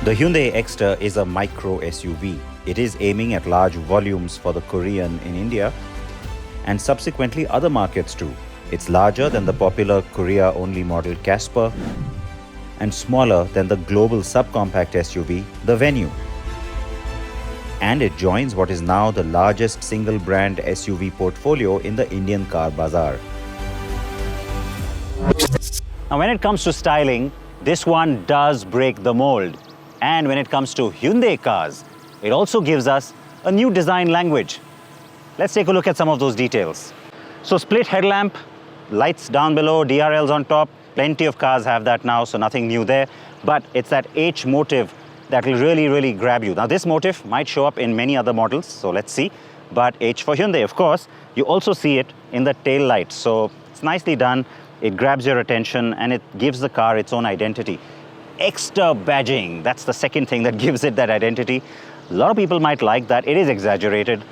The Hyundai Exter is a micro SUV. It is aiming at large volumes for the Korean in India and subsequently other markets too. It's larger than the popular Korea-only model Casper and smaller than the global subcompact SUV, the Venue. And it joins what is now the largest single-brand SUV portfolio in the Indian car bazaar. Now, when it comes to styling, this one does break the mold. And when it comes to Hyundai cars, it also gives us a new design language. Let's take a look at some of those details. So split headlamp, lights down below, DRLs on top. Plenty of cars have that now, so nothing new there. But it's that H motif that will really grab you. Now this motif might show up in many other models, so let's see. But H for Hyundai, of course. You also see it in the tail lights, so it's nicely done. It grabs your attention and it gives the car its own identity. Exter badging, that's the second thing that gives it that identity. A lot of people might like that. It is exaggerated.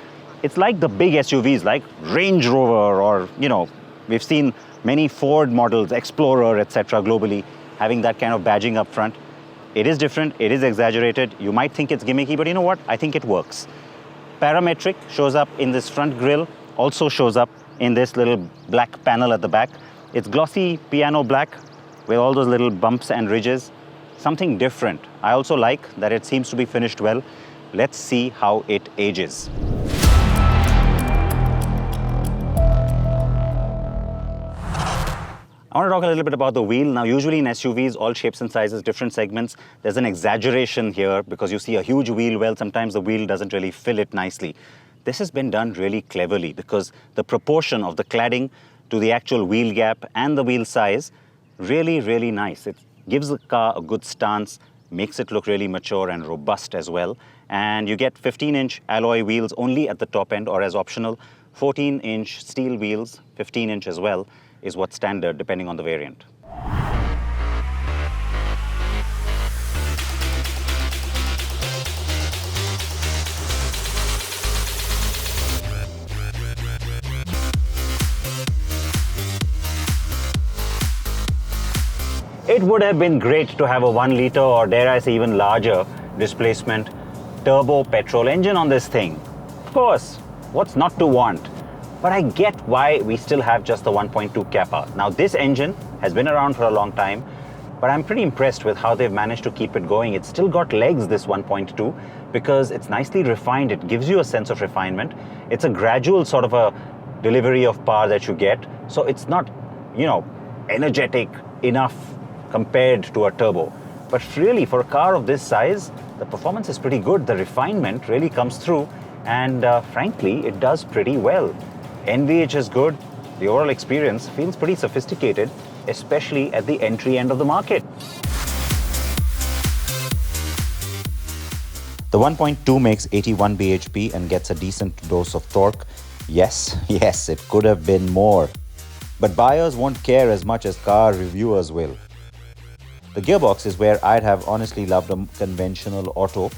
It's like the big SUVs like Range Rover or, we've seen many Ford models, Explorer, etc. globally having that kind of badging up front. It is different, it is exaggerated. You might think it's gimmicky, but you know what? I think it works. Parametric shows up in this front grille, also shows up in this little black panel at the back. It's glossy piano black with all those little bumps and ridges. Something different. I also like that it seems to be finished well. Let's see how it ages. I want to talk a little bit about the wheel. Now, usually in SUVs, all shapes and sizes, different segments, there's an exaggeration here because you see a huge wheel well. Sometimes the wheel doesn't really fill it nicely. This has been done really cleverly because the proportion of the cladding to the actual wheel gap and the wheel size, really nice. It gives the car a good stance, makes it look really mature and robust as well. And you get 15-inch alloy wheels only at the top end or as optional. 14-inch steel wheels, 15-inch as well, is what's standard depending on the variant. It would have been great to have a 1 liter or dare I say even larger displacement turbo petrol engine on this thing. Of course, what's not to want? But I get why we still have just the 1.2 Kappa. Now this engine has been around for a long time, but I'm pretty impressed with how they've managed to keep it going. It's still got legs, this 1.2, because it's nicely refined. It gives you a sense of refinement. It's a gradual sort of a delivery of power that you get. So it's not, energetic enough compared to a turbo. But really, for a car of this size, the performance is pretty good. The refinement really comes through, and frankly, it does pretty well. NVH is good. The overall experience feels pretty sophisticated, especially at the entry end of the market. The 1.2 makes 81 bhp and gets a decent dose of torque. Yes, it could have been more. But buyers won't care as much as car reviewers will. The gearbox is where I'd have honestly loved a conventional auto,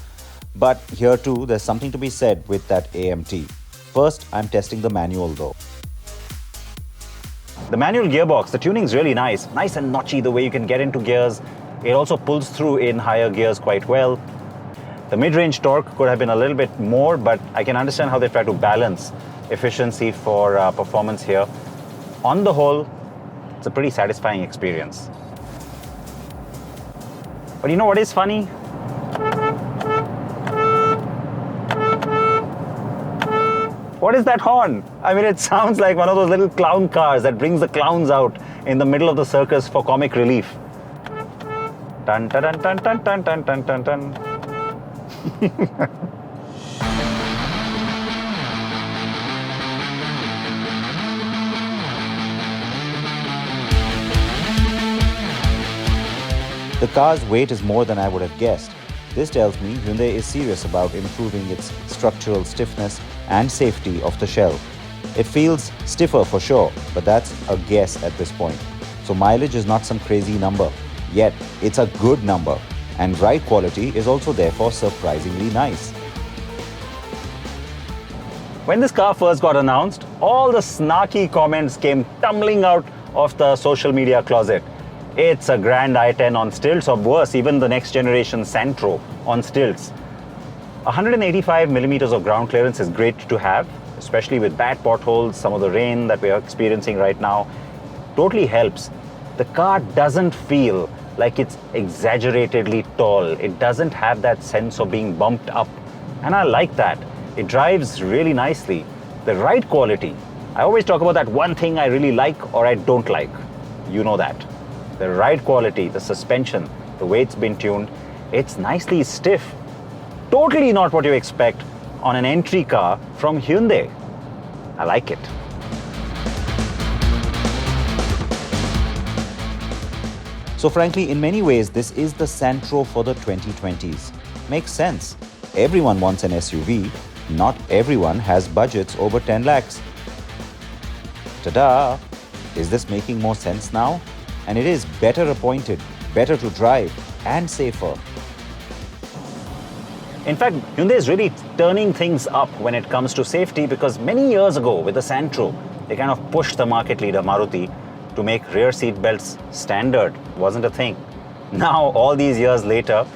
but here too there's something to be said with that AMT. First, I'm testing the manual though. The manual gearbox, the tuning's really nice and notchy the way you can get into gears. It also pulls through in higher gears quite well. The mid-range torque could have been a little bit more, but I can understand how they try to balance efficiency for performance here. On the whole, it's a pretty satisfying experience. But you know what is funny? What is that horn? I mean, it sounds like one of those little clown cars that brings the clowns out in the middle of the circus for comic relief. Dun dun dun dun dun dun dun dun dun dun. The car's weight is more than I would have guessed. This tells me Hyundai is serious about improving its structural stiffness and safety off the shell. It feels stiffer for sure, but that's a guess at this point. So mileage is not some crazy number, yet it's a good number, and ride quality is also therefore surprisingly nice. When this car first got announced, all the snarky comments came tumbling out of the social media closet. It's a grand i10 on stilts, or worse, even the next generation Santro on stilts. 185 millimeters of ground clearance is great to have, especially with bad potholes, some of the rain that we are experiencing right now. Totally helps. The car doesn't feel like it's exaggeratedly tall. It doesn't have that sense of being bumped up. And I like that. It drives really nicely. The ride quality. I always talk about that one thing I really like or I don't like. You know that. The ride quality, the suspension, the way it's been tuned, it's nicely stiff. Totally not what you expect on an entry car from Hyundai. I like it. So frankly, in many ways, this is the Santro for the 2020s. Makes sense. Everyone wants an SUV. Not everyone has budgets over 10 lakhs. Ta-da! Is this making more sense now? And it is better appointed, better to drive, and safer. In fact, Hyundai is really turning things up when it comes to safety, because many years ago with the Santro, they kind of pushed the market leader Maruti to make rear seat belts standard. Wasn't a thing. Now, all these years later,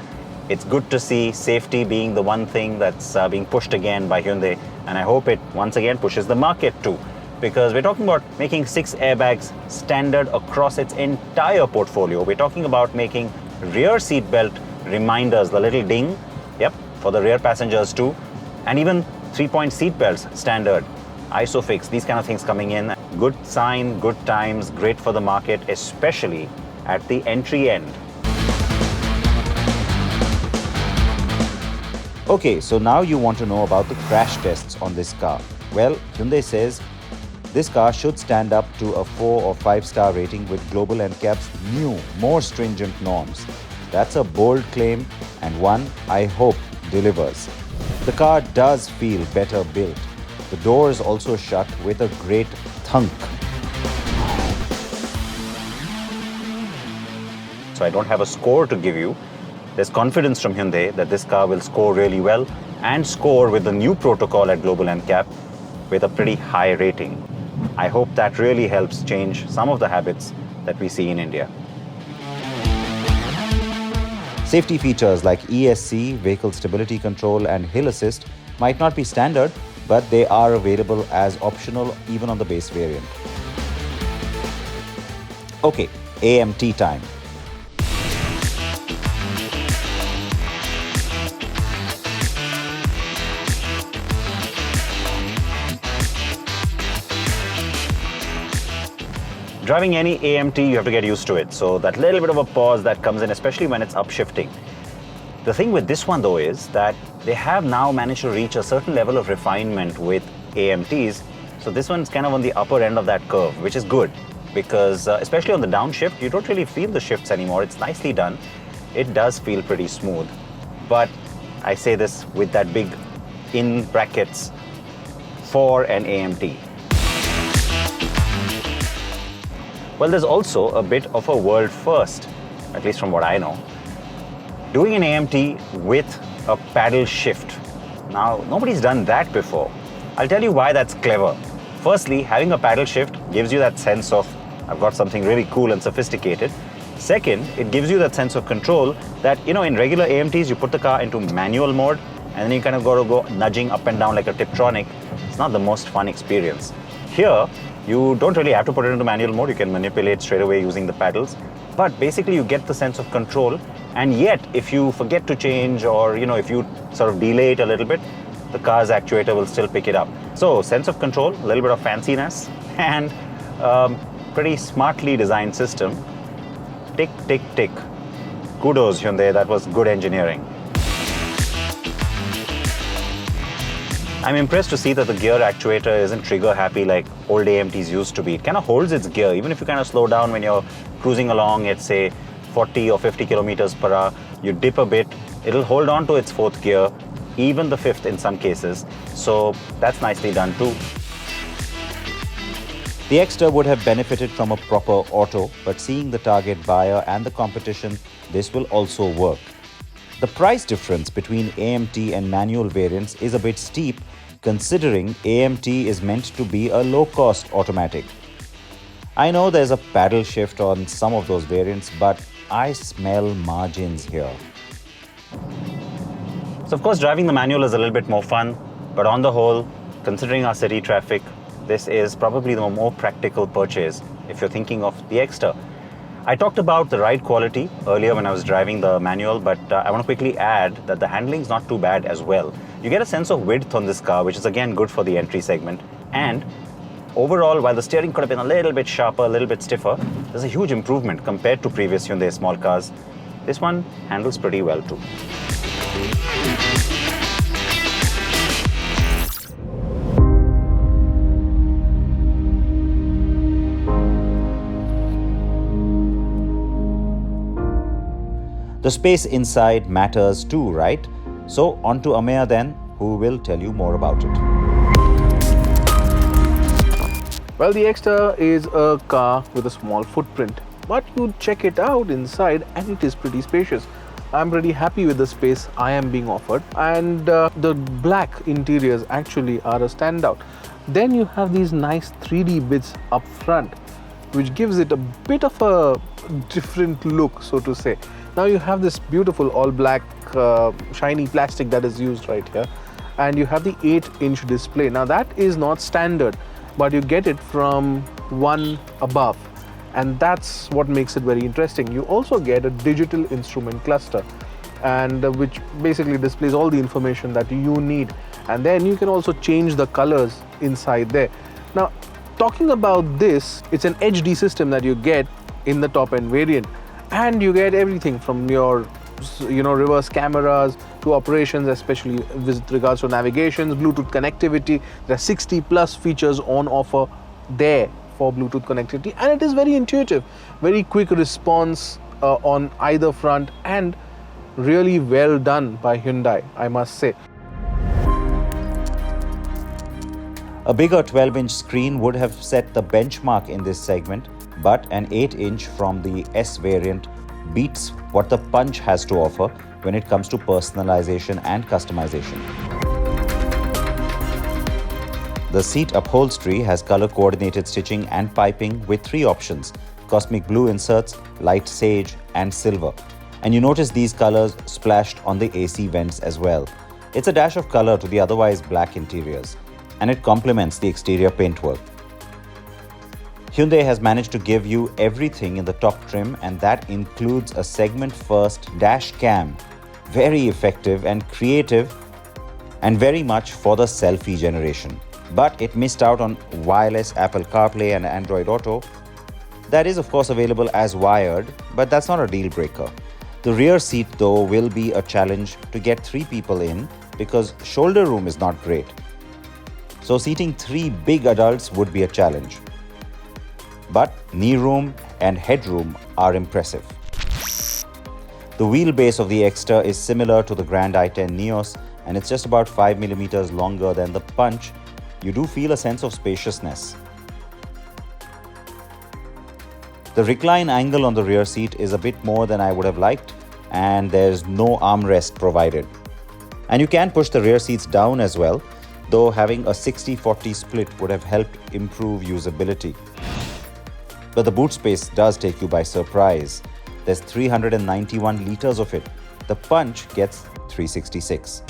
it's good to see safety being the one thing that's being pushed again by Hyundai, and I hope it once again pushes the market too, because we're talking about making 6 airbags standard across its entire portfolio. We're talking about making rear seat belt reminders, the little ding, yep, for the rear passengers too, and even 3-point seat belts standard, ISOFIX, these kind of things coming in. Good sign, good times, great for the market, especially at the entry end. Okay, so now you want to know about the crash tests on this car. Well, Hyundai says this car should stand up to a 4 or 5-star rating with Global NCAP's new, more stringent norms. That's a bold claim, and one I hope delivers. The car does feel better built. The doors also shut with a great thunk. So I don't have a score to give you. There's confidence from Hyundai that this car will score really well and score with the new protocol at Global NCAP with a pretty high rating. I hope that really helps change some of the habits that we see in India. Safety features like ESC, Vehicle Stability Control, and Hill Assist might not be standard, but they are available as optional even on the base variant. Okay, AMT time. Driving any AMT, you have to get used to it. So that little bit of a pause that comes in, especially when it's upshifting. The thing with this one though is that they have now managed to reach a certain level of refinement with AMTs. So this one's kind of on the upper end of that curve, which is good because especially on the downshift, you don't really feel the shifts anymore. It's nicely done. It does feel pretty smooth. But I say this with that big in brackets for an AMT. Well, there's also a bit of a world first, at least from what I know. Doing an AMT with a paddle shift. Now, nobody's done that before. I'll tell you why that's clever. Firstly, having a paddle shift gives you that sense of, I've got something really cool and sophisticated. Second, it gives you that sense of control that, in regular AMTs, you put the car into manual mode and then you kind of got to go nudging up and down like a Tiptronic. It's not the most fun experience. Here, you don't really have to put it into manual mode. You can manipulate straight away using the paddles. But basically, you get the sense of control. And yet, if you forget to change or, if you sort of delay it a little bit, the car's actuator will still pick it up. So, sense of control, a little bit of fanciness, and pretty smartly designed system. Tick, tick, tick. Kudos, Hyundai. That was good engineering. I'm impressed to see that the gear actuator isn't trigger happy like old AMTs used to be. It kind of holds its gear. Even if you kind of slow down when you're cruising along at say 40 or 50 kilometers per hour, you dip a bit, it'll hold on to its 4th gear, even the 5th in some cases. So that's nicely done too. The Exter would have benefited from a proper auto, but seeing the target buyer and the competition, this will also work. The price difference between AMT and manual variants is a bit steep, considering AMT is meant to be a low-cost automatic. I know there's a paddle shift on some of those variants, but I smell margins here. So of course, driving the manual is a little bit more fun, but on the whole, considering our city traffic, this is probably the more practical purchase if you're thinking of the Exter. I talked about the ride quality earlier when I was driving the manual, but I want to quickly add that the handling is not too bad as well. You get a sense of width on this car, which is again good for the entry segment. And overall, while the steering could have been a little bit sharper, a little bit stiffer, there's a huge improvement compared to previous Hyundai small cars. This one handles pretty well too. The space inside matters too, right? So on to Ameya then, who will tell you more about it. Well, the Exter is a car with a small footprint, but you check it out inside and it is pretty spacious. I'm pretty happy with the space I am being offered, and the black interiors actually are a standout. Then you have these nice 3D bits up front, which gives it a bit of a different look, so to say. Now you have this beautiful all black shiny plastic that is used right here, and you have the 8-inch display. Now that is not standard, but you get it from one above, and that's what makes it very interesting. You also get a digital instrument cluster, and which basically displays all the information that you need, and then you can also change the colors inside there. Now, talking about this, it's an HD system that you get in the top end variant, and you get everything from your reverse cameras to operations, especially with regards to navigations, Bluetooth connectivity. There are 60 plus features on offer there for Bluetooth connectivity, and it is very intuitive, very quick response on either front, and really well done by Hyundai, I must say. A bigger 12-inch screen would have set the benchmark in this segment, but an 8-inch from the S variant beats what the Punch has to offer when it comes to personalization and customization. The seat upholstery has color-coordinated stitching and piping with 3 options: cosmic blue inserts, light sage, and silver. And you notice these colors splashed on the AC vents as well. It's a dash of color to the otherwise black interiors, and it complements the exterior paintwork. Hyundai has managed to give you everything in the top trim, and that includes a segment-first dash cam. Very effective and creative, and very much for the selfie generation. But it missed out on wireless Apple CarPlay and Android Auto. That is of course available as wired, but that's not a deal breaker. The rear seat though will be a challenge to get 3 people in, because shoulder room is not great. So seating 3 big adults would be a challenge. But knee room and headroom are impressive. The wheelbase of the Exter is similar to the Grand i10 Nios, and it's just about 5mm longer than the Punch. You do feel a sense of spaciousness. The recline angle on the rear seat is a bit more than I would have liked, and there's no armrest provided. And you can push the rear seats down as well, though having a 60-40 split would have helped improve usability. But the boot space does take you by surprise. There's 391 liters of it. The Punch gets 366.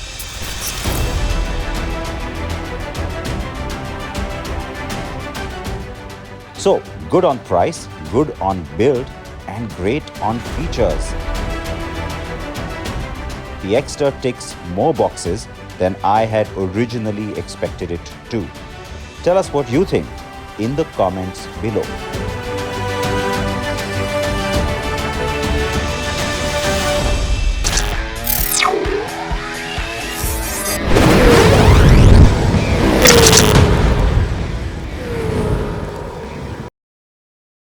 So, good on price, good on build, and great on features. The Exter ticks more boxes than I had originally expected it to. Tell us what you think in the comments below.